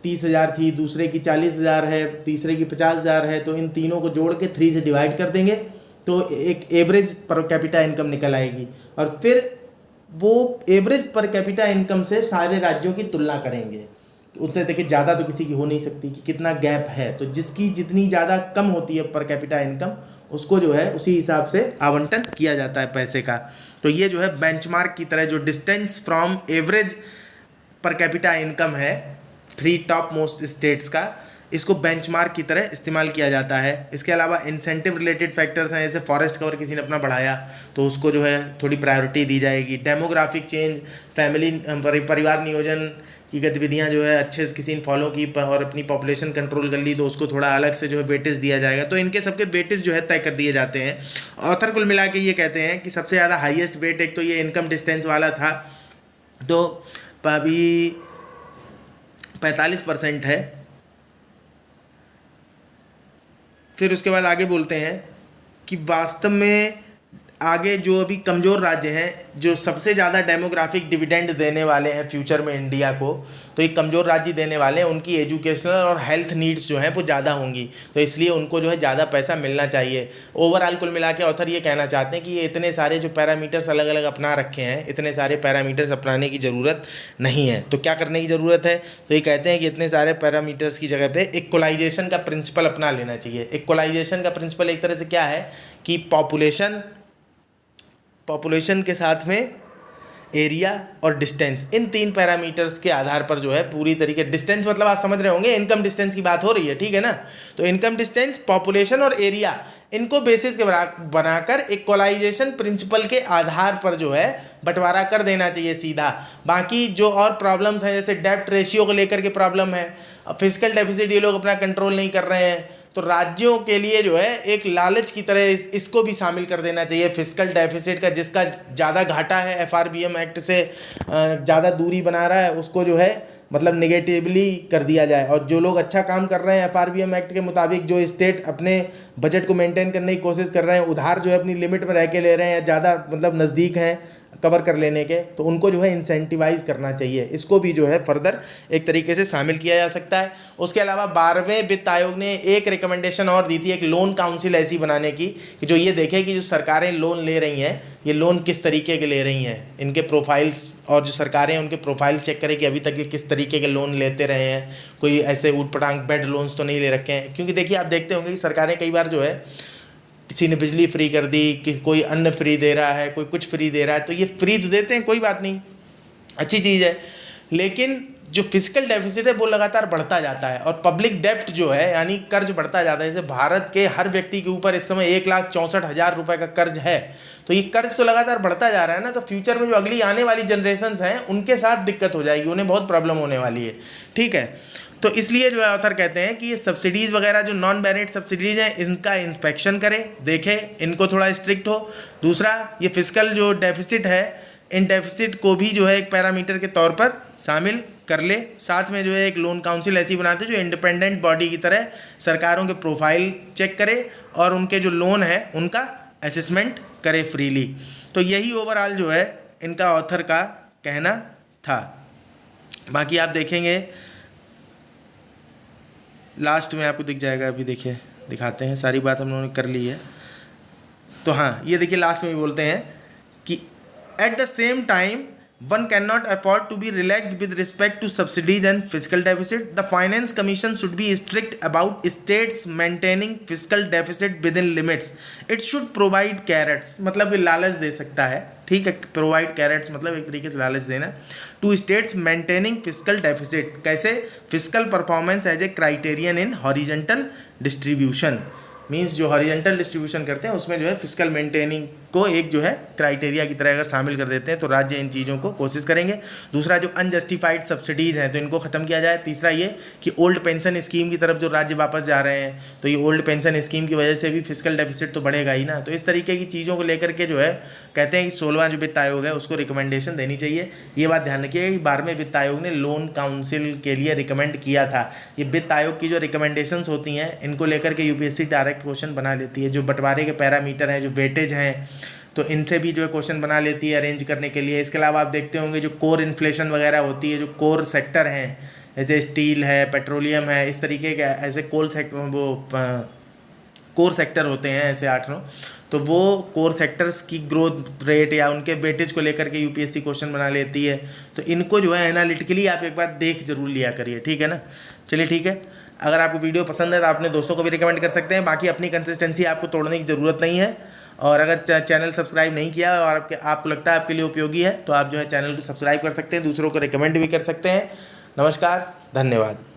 30,000 थी, दूसरे की 40,000 है, तीसरे की 50,000 है, तो इन तीनों को जोड़ के 3 से डिवाइड कर देंगे तो एक एवरेज पर कैपिटा इनकम निकल आएगी। और फिर वो एवरेज पर कैपिटा इनकम से सारे राज्यों की तुलना करेंगे। उनसे देखिए ज़्यादा तो किसी की हो नहीं सकती कि कितना गैप है, तो जिसकी जितनी ज़्यादा कम होती है पर कैपिटा इनकम उसको जो है उसी हिसाब से आवंटन किया जाता है पैसे का। तो ये जो है बेंचमार्क की तरह जो distance from average per capita income है 3 टॉप मोस्ट स्टेट्स का, इसको बेंचमार्क की तरह इस्तेमाल किया जाता है। इसके अलावा इंसेंटिव रिलेटेड फैक्टर्स हैं, जैसे फॉरेस्ट कवर किसी ने अपना बढ़ाया तो उसको जो है थोड़ी प्रायोरिटी दी जाएगी। डेमोग्राफिक चेंज, फैमिली परिवार नियोजन की गतिविधियां जो है अच्छे से किसी ने फॉलो की और अपनी पॉपुलेशन कंट्रोल कर ली तो उसको थोड़ा अलग से जो है वेटेज दिया जाएगा। तो इनके सबके वेटेज जो है तय कर दिए जाते हैं। ऑथर कुल मिला के ये कहते हैं कि सबसे ज़्यादा हाईएस्ट वेट एक तो ये इनकम डिस्टेंस वाला था, तो अभी 45% है। फिर उसके बाद आगे बोलते हैं कि वास्तव में आगे जो अभी कमज़ोर राज्य हैं, जो सबसे ज़्यादा डेमोग्राफिक डिविडेंड देने वाले हैं फ्यूचर में इंडिया को, तो एक कमज़ोर राज्य देने वाले हैं, उनकी एजुकेशनल और हेल्थ नीड्स जो हैं वो ज़्यादा होंगी, तो इसलिए उनको जो है ज़्यादा पैसा मिलना चाहिए। ओवरऑल कुल मिला के ऑथर ये कहना चाहते हैं कि ये इतने सारे जो पैरामीटर्स अलग अलग अपना रखे हैं, इतने सारे पैरामीटर्स अपनाने की ज़रूरत नहीं है। तो क्या करने की ज़रूरत है? तो ये कहते हैं कि इतने सारे पैरामीटर्स की जगह पे इक्वलाइजेशन का प्रिंसिपल अपना लेना चाहिए। इक्वलाइजेशन का प्रिंसिपल एक तरह से क्या है कि पॉपुलेशन के साथ में एरिया और डिस्टेंस, इन 3 पैरामीटर्स के आधार पर जो है पूरी तरीके, डिस्टेंस मतलब आप समझ रहे होंगे इनकम डिस्टेंस की बात हो रही है, ठीक है ना। तो इनकम डिस्टेंस, पॉपुलेशन और एरिया, इनको बेसिस के बनाकर इक्वलाइजेशन प्रिंसिपल के आधार पर जो है बंटवारा कर देना चाहिए सीधा। बाकी जो और प्रॉब्लम्स हैं, जैसे डेब्ट रेशियो को लेकर के प्रॉब्लम है, फिजिकल डेफिसिट ये लोग अपना कंट्रोल नहीं कर रहे हैं, तो राज्यों के लिए जो है एक लालच की तरह इसको भी शामिल कर देना चाहिए फिजिकल डेफिसिट का। जिसका ज़्यादा घाटा है, FRBM एक्ट से ज़्यादा दूरी बना रहा है, उसको जो है मतलब निगेटिवली कर दिया जाए। और जो लोग अच्छा काम कर रहे हैं FRBM एक्ट के मुताबिक, जो स्टेट अपने बजट को मेंटेन करने की कोशिश कर रहे हैं, उधार जो है अपनी लिमिट में रह के ले रहे हैं, ज़्यादा मतलब नज़दीक हैं कवर कर लेने के, तो उनको जो है इंसेंटिवाइज करना चाहिए। इसको भी जो है फर्दर एक तरीके से शामिल किया जा सकता है। उसके अलावा 12वें वित्त आयोग ने एक रिकमेंडेशन और दी थी, एक लोन काउंसिल ऐसी बनाने की कि जो ये देखे कि जो सरकारें लोन ले रही हैं, ये लोन किस तरीके के ले रही हैं, इनके प्रोफाइल्स, और जो सरकारें हैं उनके प्रोफाइल चेक करें कि अभी तक ये किस तरीके के लोन लेते रहे हैं, कोई ऐसे ऊट पटांग बेड लोन्स तो नहीं ले रखे हैं। क्योंकि देखिए आप देखते होंगे कि सरकारें कई बार जो है, किसी ने बिजली फ्री कर दी, कि कोई अन्न फ्री दे रहा है, कोई कुछ फ्री दे रहा है, तो ये फ्री तो देते हैं, कोई बात नहीं, अच्छी चीज़ है, लेकिन जो फिजिकल डेफिसिट है वो लगातार बढ़ता जाता है, और पब्लिक डेप्ट जो है यानी कर्ज बढ़ता जाता है। जैसे भारत के हर व्यक्ति के ऊपर इस समय 1,64,000 रुपये का कर्ज है, तो ये कर्ज तो लगातार बढ़ता जा रहा है ना, तो फ्यूचर में जो अगली आने वाली जनरेशन्स हैं उनके साथ दिक्कत हो जाएगी, उन्हें बहुत प्रॉब्लम होने वाली है, ठीक है। तो इसलिए जो है ऑथर कहते हैं कि ये सब्सिडीज़ वगैरह जो नॉन बैरेट सब्सिडीज़ हैं, इनका इंस्पेक्शन करें, देखें, इनको थोड़ा स्ट्रिक्ट हो। दूसरा, ये फिजिकल जो डेफिसिट है, इन डेफिसिट को भी जो है एक पैरामीटर के तौर पर शामिल कर ले। साथ में जो है एक लोन काउंसिल ऐसी बनाते जो इंडिपेंडेंट बॉडी की तरह सरकारों के प्रोफाइल चेक करे और उनके जो लोन है उनका असेसमेंट करे फ्रीली। तो यही ओवरऑल जो है इनका ऑथर का कहना था। बाकी आप देखेंगे लास्ट में आपको दिख जाएगा, अभी देखिए दिखाते हैं, सारी बात हम लोगों ने कर ली है। तो हाँ, ये देखिए लास्ट में भी बोलते हैं कि at the same time one cannot afford to be relaxed with respect to subsidies and fiscal deficit. The Finance Commission should be strict about states maintaining fiscal deficit within limits. It should provide carrots, मतलब ये लालच दे सकता है, ठीक है, provide carrots मतलब एक तरीके से लालच देना, to states maintaining fiscal deficit. कैसे? Fiscal performance as a criterion in horizontal distribution. Means जो हॉरिजेंटल डिस्ट्रीब्यूशन करते हैं उसमें जो है फिजिकल मेंटेनिंग को एक जो है क्राइटेरिया की तरह अगर शामिल कर देते हैं तो राज्य इन चीज़ों को कोशिश करेंगे। दूसरा, जो अनजस्टिफाइड सब्सिडीज़ हैं तो इनको ख़त्म किया जाए। तीसरा ये कि ओल्ड पेंशन स्कीम की तरफ जो राज्य वापस जा रहे हैं, तो ये ओल्ड पेंशन स्कीम की वजह से भी फिजिकल डेफिसिट तो बढ़ेगा ही ना। तो इस तरीके की चीज़ों को लेकर के जो है कहते हैं कि 16वां जो वित्त आयोग है उसको रिकमेंडेशन देनी चाहिए। ये बात ध्यान रखिएगा कि 12वें वित्त आयोग ने लोन काउंसिल के लिए रिकमेंड किया था। ये वित्त आयोग की जो रिकमेंडेशंस होती हैं इनको लेकर के यूपीएससी डायरेक्ट क्वेश्चन बना लेती है। जो बंटवारे के पैरामीटर हैं, जो वेटेज हैं, तो इनसे भी जो है क्वेश्चन बना लेती है अरेंज करने के लिए। इसके अलावा आप देखते होंगे जो कोर इन्फ्लेशन वगैरह होती है, जो कोर सेक्टर हैं जैसे स्टील है, पेट्रोलियम है, इस तरीके के ऐसे कोर सेक्टर होते हैं ऐसे 8-9, तो वो कोर सेक्टर्स की ग्रोथ रेट या उनके वेटेज को लेकर के यूपीएससी क्वेश्चन बना लेती है। तो इनको जो है एनालिटिकली आप एक बार देख जरूर लिया करिए, ठीक है ना। चलिए ठीक है, अगर आपको वीडियो पसंद है तो अपने दोस्तों को भी रिकमेंड कर सकते हैं। बाकी अपनी कंसिस्टेंसी आपको तोड़ने की ज़रूरत नहीं है, और अगर चैनल सब्सक्राइब नहीं किया और आपको लगता है आपके लिए उपयोगी है तो आप जो है चैनल को सब्सक्राइब कर सकते हैं, दूसरों को रिकमेंड भी कर सकते हैं। नमस्कार, धन्यवाद।